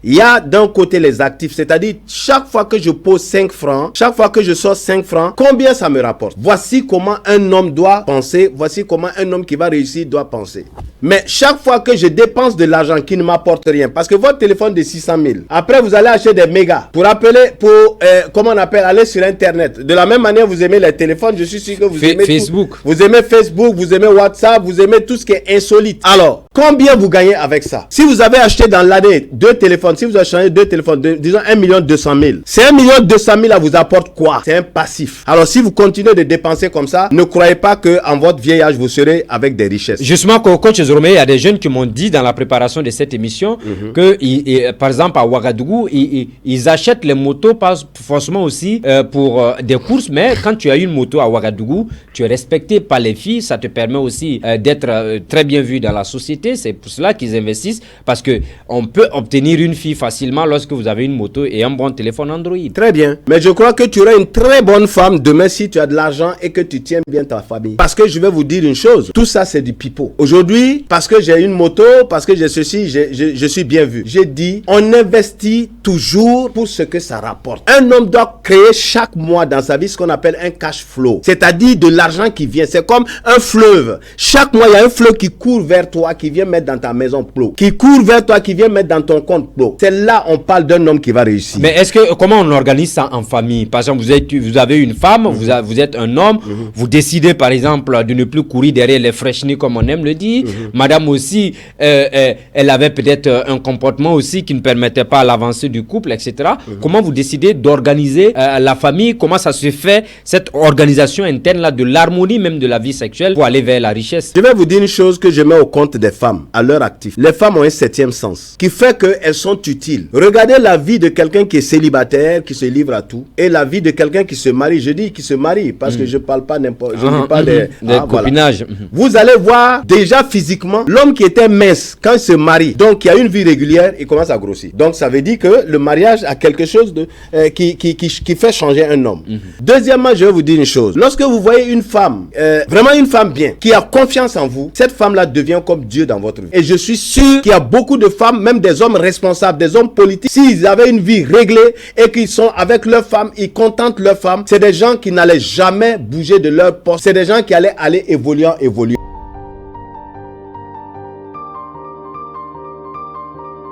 Il y a d'un côté les actifs, c'est-à-dire chaque fois que je pose 5 francs, chaque fois que je sors 5 francs, combien ça me rapporte? Voici comment un homme doit penser, voici comment un homme qui va réussir doit penser. Mais chaque fois que je dépense de l'argent qui ne m'apporte rien, parce que votre téléphone de 600 000, après vous allez acheter des mégas pour appeler, comment on appelle, aller sur Internet. De la même manière, vous aimez les téléphones, je suis sûr que vous aimez Facebook. Tout. Vous aimez Facebook, vous aimez WhatsApp, vous aimez tout ce qui est insolite. Alors, combien vous gagnez avec ça? Si vous avez acheté dans l'année 2 téléphones, si vous avez changé 2 téléphones, disons 1 200 000, c'est 1 200 000 à vous apporte quoi? C'est un passif. Alors, si vous continuez de dépenser comme ça, ne croyez pas qu'en votre vieil âge, vous serez avec des richesses. Justement, coach Zoromé, il y a des jeunes qui m'ont dit dans la préparation de cette émission que, par exemple, à Ouagadougou, ils achètent les motos, pas forcément aussi pour des courses, mais quand tu as une moto à Ouagadougou, tu es respecté par les filles, ça te permet aussi d'être très bien vu dans la société. C'est pour cela qu'ils investissent, parce que on peut obtenir une fille facilement lorsque vous avez une moto et un bon téléphone Android. Très bien, mais je crois que tu auras une très bonne femme demain si tu as de l'argent et que tu tiens bien ta famille. Parce que je vais vous dire une chose, tout ça c'est du pipeau. Aujourd'hui, parce que j'ai une moto, parce que j'ai ceci, je suis bien vu. J'ai dit, on investit toujours pour ce que ça rapporte. Un homme doit créer chaque mois dans sa vie ce qu'on appelle un cash flow, c'est-à-dire de l'argent qui vient. C'est comme un fleuve. Chaque mois, il y a un fleuve qui court vers toi, qui vient mettre dans ta maison plot, qui court vers toi, qui vient mettre dans ton compte plot. C'est là on parle d'un homme qui va réussir. Mais comment on organise ça en famille? Par exemple, vous avez une femme, vous êtes un homme, vous décidez par exemple de ne plus courir derrière les fraîchenis comme on aime le dire. Madame aussi, elle avait peut-être un comportement aussi qui ne permettait pas l'avancée du couple, etc. Comment vous décidez d'organiser la famille? Comment ça se fait, cette organisation interne là, de l'harmonie même de la vie sexuelle pour aller vers la richesse? Je vais vous dire une chose que je mets au compte des femmes à l'heure active. Les femmes ont un 7e sens qui fait qu'elles sont utiles. Regardez la vie de quelqu'un qui est célibataire, qui se livre à tout, et la vie de quelqu'un qui se marie. Je dis qui se marie parce que je parle pas n'importe, je ne dis pas des copinages. Voilà. Vous allez voir déjà physiquement l'homme qui était mince quand il se marie, donc qui a une vie régulière, il commence à grossir. Donc ça veut dire que le mariage a quelque chose de qui fait changer un homme. Deuxièmement, je vais vous dire une chose. Lorsque vous voyez une femme, vraiment une femme bien, qui a confiance en vous, cette femme-là devient comme Dieu dans votre vie. Et je suis sûr qu'il y a beaucoup de femmes, même des hommes responsables, des hommes politiques, s'ils avaient une vie réglée et qu'ils sont avec leurs femmes, ils contentent leurs femmes, c'est des gens qui n'allaient jamais bouger de leur poste. C'est des gens qui allaient évoluer.